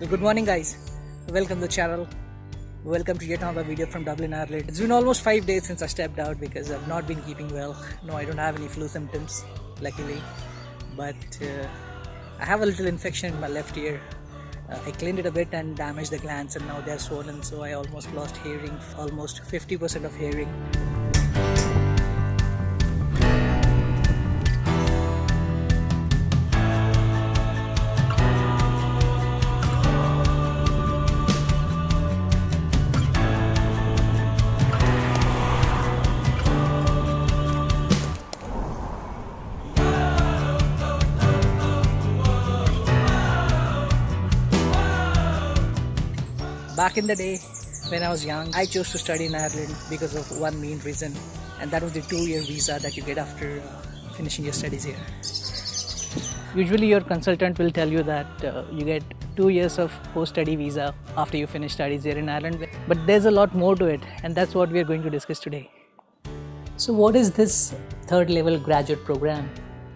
So good morning guys, welcome to the channel, welcome to yet another video from Dublin, Ireland. It's been almost 5 days since I stepped out because I've not been keeping well. No, I don't have any flu symptoms, luckily, but I have a little infection in my left ear. I cleaned it a bit and damaged the glands and now they're swollen, so I almost lost hearing, almost 50% of hearing. Back in the day, when I was young, I chose to study in Ireland because of one main reason, and that was the 2-year visa that you get after finishing your studies here. Usually, your consultant will tell you that you get 2 years of post-study visa after you finish studies here in Ireland, but there's a lot more to it, and that's what we are going to discuss today. So, what is this third level graduate program?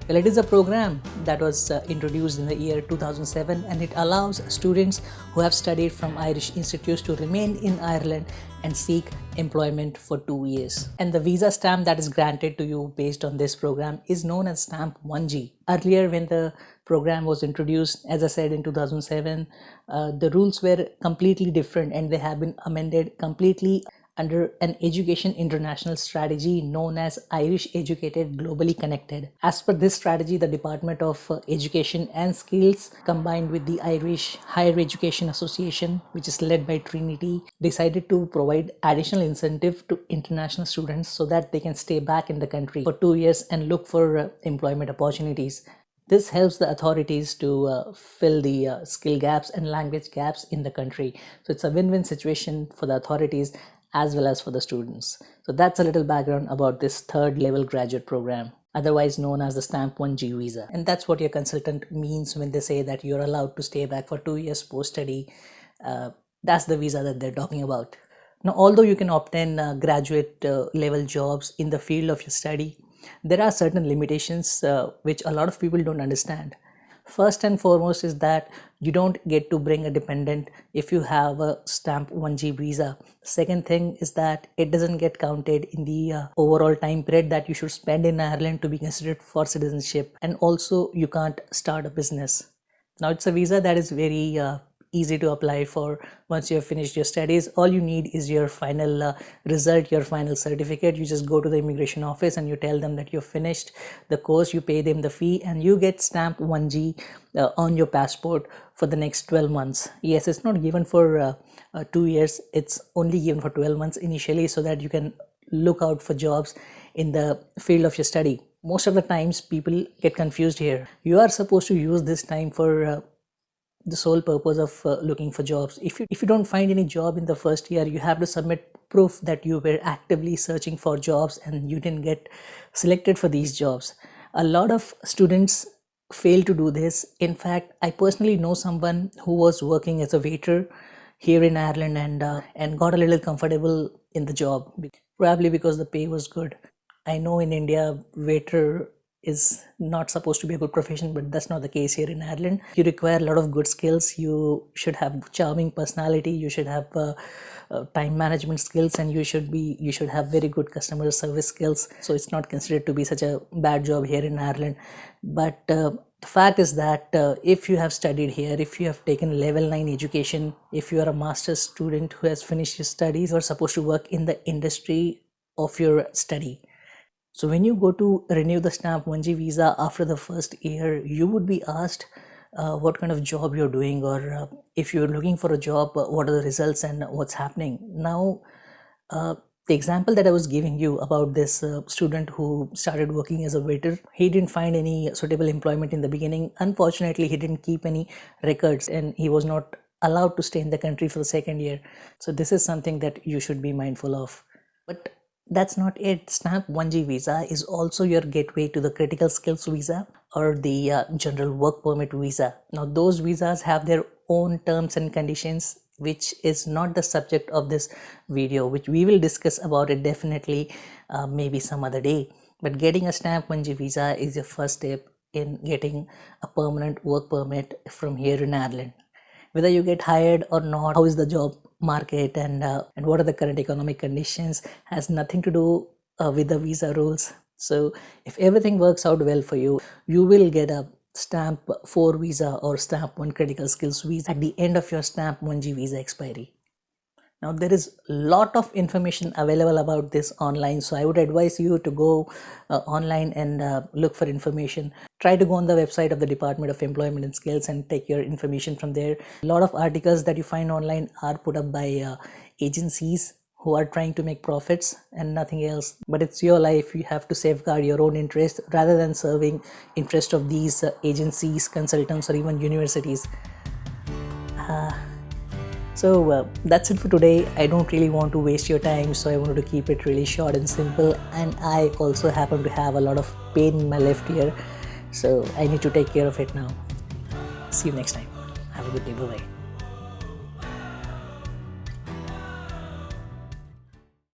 Well, it is a program that was introduced in the year 2007, and it allows students who have studied from Irish institutes to remain in Ireland and seek employment for 2 years. And the visa stamp that is granted to you based on this program is known as stamp 1G. Earlier, when the program was introduced, as I said, in 2007, the rules were completely different and they have been amended completely under an education international strategy known as Irish Educated Globally Connected. As per this strategy, the Department of Education and Skills combined with the Irish Higher Education Association, which is led by Trinity, decided to provide additional incentive to international students so that they can stay back in the country for 2 years and look for employment opportunities. This helps the authorities to fill the skill gaps and language gaps in the country. So it's a win-win situation for the authorities as well as for the students. So that's a little background about this third level graduate program, otherwise known as the stamp 1G visa. And that's what your consultant means when they say that you're allowed to stay back for 2 years post-study. That's the visa that they're talking about. Now, although you can obtain graduate level jobs in the field of your study, there are certain limitations which a lot of people don't understand. First and foremost is that you don't get to bring a dependent if you have a stamp 1G visa. Second thing is that it doesn't get counted in the overall time period that you should spend in Ireland to be considered for citizenship. And also you can't start a business. Now it's a visa that is very easy to apply for once you have finished your studies. All you need is your final result, your final certificate. You just go to the immigration office and you tell them that you've finished the course, you pay them the fee, and you get stamp 1G on your passport for the next 12 months. Yes, it's not given for 2 years, it's only given for 12 months initially so that you can look out for jobs in the field of your study. Most of the times people get confused here. You are supposed to use this time for the sole purpose of looking for jobs. If you don't find any job in the first year, you have to submit proof that you were actively searching for jobs and you didn't get selected for these jobs. A lot of students fail to do this. In fact, I personally know someone who was working as a waiter here in Ireland and got a little comfortable in the job, probably because the pay was good. I know in India, waiter is not supposed to be a good profession, but that's not the case here in Ireland. You require a lot of good skills. You should have charming personality. You should have time management skills, and you should have very good customer service skills. So it's not considered to be such a bad job here in Ireland. But the fact is that if you have studied here, if you have taken level 9 education, if you are a master's student who has finished his studies, you are supposed to work in the industry of your study. So when you go to renew the stamp 1G visa after the first year, you would be asked what kind of job you're doing, or if you're looking for a job, what are the results and what's happening. Now, the example that I was giving you about this student who started working as a waiter, he didn't find any suitable employment in the beginning. Unfortunately, he didn't keep any records and he was not allowed to stay in the country for the second year. So this is something that you should be mindful of. But that's not it. Stamp 1G visa is also your gateway to the critical skills visa or the general work permit visa. Now those visas have their own terms and conditions, which is not the subject of this video, which we will discuss about it definitely maybe some other day. But getting a stamp 1G visa is your first step in getting a permanent work permit from here in Ireland. whether you get hired or not, how is the job market, and what are the current economic conditions, has nothing to do with the visa rules. So if everything works out well for you, you will get a stamp 4 visa or stamp 1 critical skills visa at the end of your stamp 1G visa expiry. Now there is a lot of information available about this online, so I would advise you to go online and look for information. Try to go on the website of the Department of Employment and Skills and take your information from there. A lot of articles that you find online are put up by agencies who are trying to make profits and nothing else. But it's your life, you have to safeguard your own interest rather than serving interest of these agencies, consultants, or even universities. So that's it for today. I don't really want to waste your time, so I wanted to keep it really short and simple. And I also happen to have a lot of pain in my left ear, so I need to take care of it now. See you next time. Have a good day. Bye-bye.